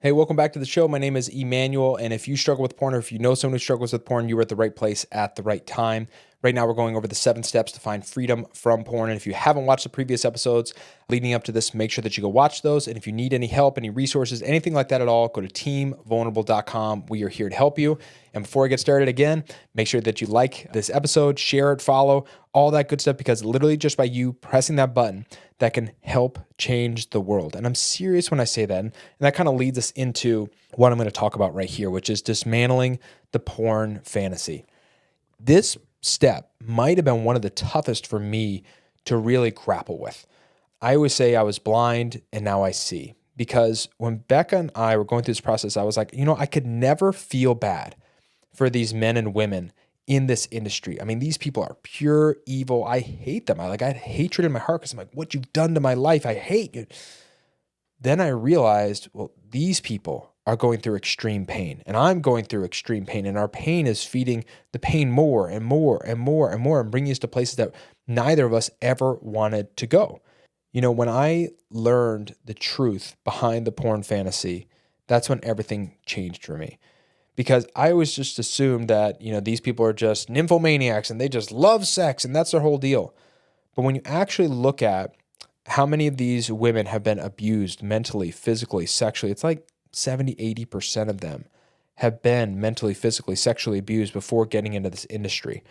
Hey, welcome back to the show. My name is Emmanuel, and if you struggle with porn or if you know someone who struggles with porn, you were at the right place at the right time. Right now, we're going over the 7 steps to find freedom from porn. And if you haven't watched the previous episodes leading up to this, make sure that you go watch those. And if you need any help, any resources, anything like that at all, go to teamvulnerable.com. We are here to help you. And before I get started again, make sure that you like this episode, share it, follow, all that good stuff, because literally just by you pressing that button, that can help change the world. And I'm serious when I say that. And that kind of leads us into what I'm going to talk about right here, which is dismantling the porn fantasy. This step might have been one of the toughest for me to really grapple with. I always say I was blind and now I see, because when Becca and I were going through this process, I was like, I could never feel bad for these men and women in this industry. I mean, these people are pure evil. I hate them. I had hatred in my heart because I'm like, what you've done to my life, I hate you. Then I realized, well, these people are going through extreme pain and I'm going through extreme pain, and our pain is feeding the pain more and more and more and more and bringing us to places that neither of us ever wanted to go. When I learned the truth behind the porn fantasy, that's when everything changed for me. Because I always just assumed that, these people are just nymphomaniacs and they just love sex and that's their whole deal. But when you actually look at how many of these women have been abused mentally, physically, sexually, it's like 70, 80% of them have been mentally, physically, sexually abused before getting into this industry.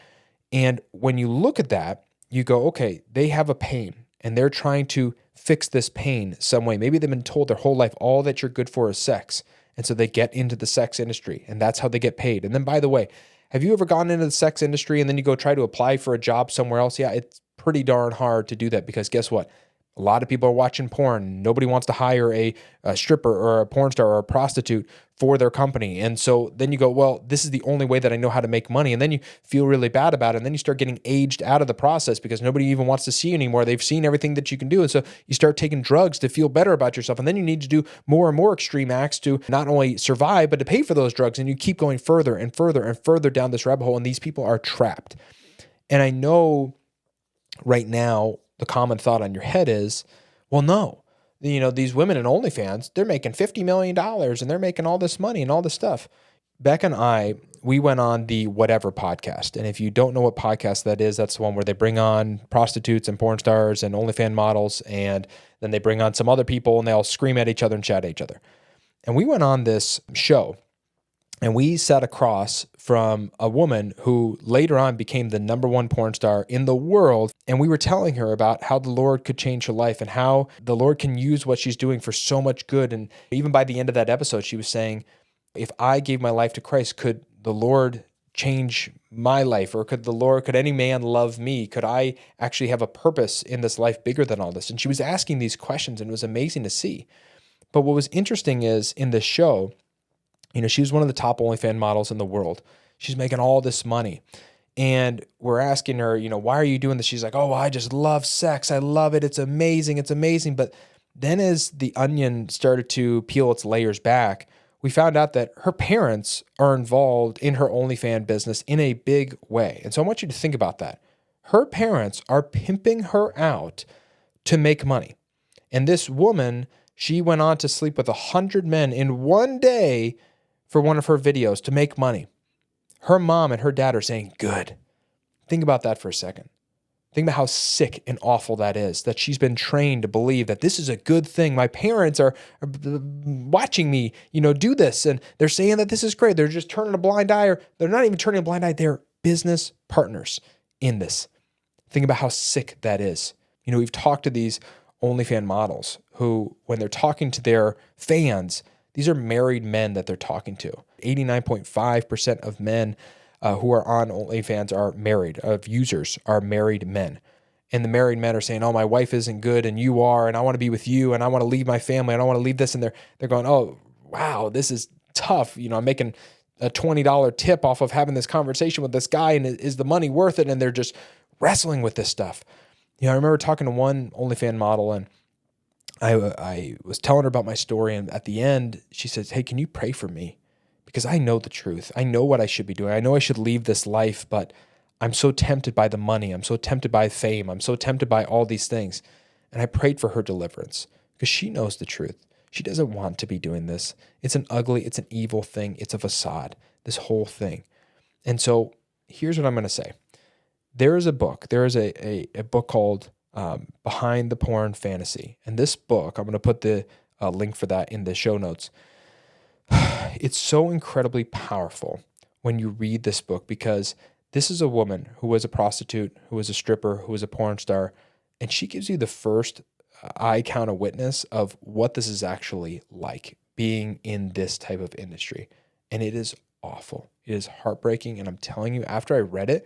And when you look at that, you go, okay, they have a pain and they're trying to fix this pain some way. Maybe they've been told their whole life, all that you're good for is sex. And so they get into the sex industry and that's how they get paid. And then, by the way, have you ever gone into the sex industry and then you go try to apply for a job somewhere else? Yeah, it's pretty darn hard to do that, because guess what? A lot of people are watching porn. Nobody wants to hire a stripper or a porn star or a prostitute for their company. And so then you go, well, this is the only way that I know how to make money. And then you feel really bad about it. And then you start getting aged out of the process because nobody even wants to see you anymore. They've seen everything that you can do. And so you start taking drugs to feel better about yourself. And then you need to do more and more extreme acts to not only survive, but to pay for those drugs. And you keep going further and further and further down this rabbit hole. And these people are trapped. And I know right now, the common thought on your head is, well, no, these women in OnlyFans, they're making $50 million and they're making all this money and all this stuff. Beck and I, we went on the Whatever podcast. And if you don't know what podcast that is, that's the one where they bring on prostitutes and porn stars and OnlyFans models, and then they bring on some other people and they all scream at each other and chat at each other. And we went on this show and we sat across from a woman who later on became the #1 porn star in the world. And we were telling her about how the Lord could change her life and how the Lord can use what she's doing for so much good. And even by the end of that episode, she was saying, if I gave my life to Christ, could the Lord change my life? Or could any man love me? Could I actually have a purpose in this life bigger than all this? And she was asking these questions, and it was amazing to see. But what was interesting is in this show, she was one of the top OnlyFans models in the world. She's making all this money. And we're asking her, why are you doing this? She's like, oh, I just love sex. I love it. It's amazing. It's amazing. But then as the onion started to peel its layers back, we found out that her parents are involved in her OnlyFans business in a big way. And so I want you to think about that. Her parents are pimping her out to make money. And this woman, she went on to sleep with 100 men in one day for one of her videos to make money. Her mom and her dad are saying, good. Think about that for a second. Think about how sick and awful that is, that she's been trained to believe that this is a good thing. My parents are watching me, do this. And they're saying that this is great. They're just turning a blind eye, or they're not even turning a blind eye. They're business partners in this. Think about how sick that is. We've talked to these OnlyFans models who, when they're talking to their fans, these are married men that they're talking to. 89.5% of men who are on OnlyFans are married, of users are married men. And the married men are saying, oh, my wife isn't good and you are, and I want to be with you, and I want to leave my family, and I want to leave this. And they're going, oh, wow, this is tough. I'm making a $20 tip off of having this conversation with this guy, and is the money worth it? And they're just wrestling with this stuff. I remember talking to one OnlyFans model, and I was telling her about my story, and at the end, she says, hey, can you pray for me? Because I know the truth. I know what I should be doing. I know I should leave this life, but I'm so tempted by the money. I'm so tempted by fame. I'm so tempted by all these things. And I prayed for her deliverance because she knows the truth. She doesn't want to be doing this. It's an ugly, it's an evil thing. It's a facade, this whole thing. And so here's what I'm going to say. There is a book. There is a book called Behind the Porn Fantasy. And this book, I'm going to put the link for that in the show notes. It's so incredibly powerful when you read this book, because this is a woman who was a prostitute, who was a stripper, who was a porn star, and she gives you the first eye count of witness of what this is actually like being in this type of industry. And it is awful. It is heartbreaking. And I'm telling you, after I read it,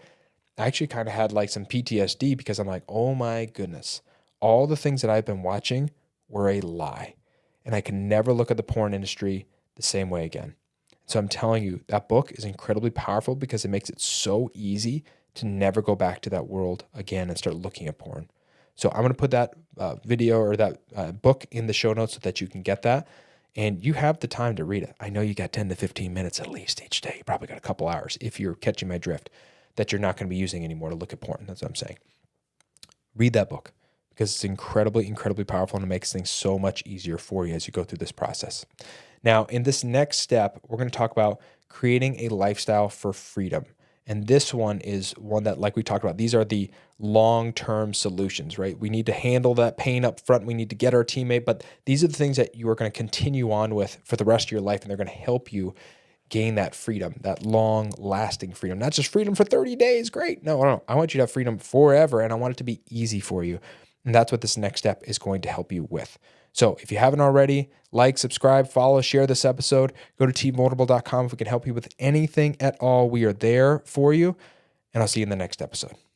I actually kind of had like some PTSD, because I'm like, oh my goodness, all the things that I've been watching were a lie. And I can never look at the porn industry the same way again. So I'm telling you, that book is incredibly powerful because it makes it so easy to never go back to that world again and start looking at porn. So I'm going to put that video or that book in the show notes so that you can get that. And you have the time to read it. I know you got 10 to 15 minutes at least each day. You probably got a couple hours if you're catching my drift that you're not going to be using anymore to look at porn. That's what I'm saying. Read that book because it's incredibly, incredibly powerful, and it makes things so much easier for you as you go through this process. Now, in this next step, we're going to talk about creating a lifestyle for freedom. And this one is one that, like we talked about, these are the long-term solutions, right? We need to handle that pain up front. We need to get our teammate, but these are the things that you are going to continue on with for the rest of your life, and they're going to help you gain that freedom, that long-lasting freedom. Not just freedom for 30 days, great. No. I want you to have freedom forever, and I want it to be easy for you. And that's what this next step is going to help you with. So if you haven't already, like, subscribe, follow, share this episode. Go to teamvulnerable.com if we can help you with anything at all. We are there for you, and I'll see you in the next episode.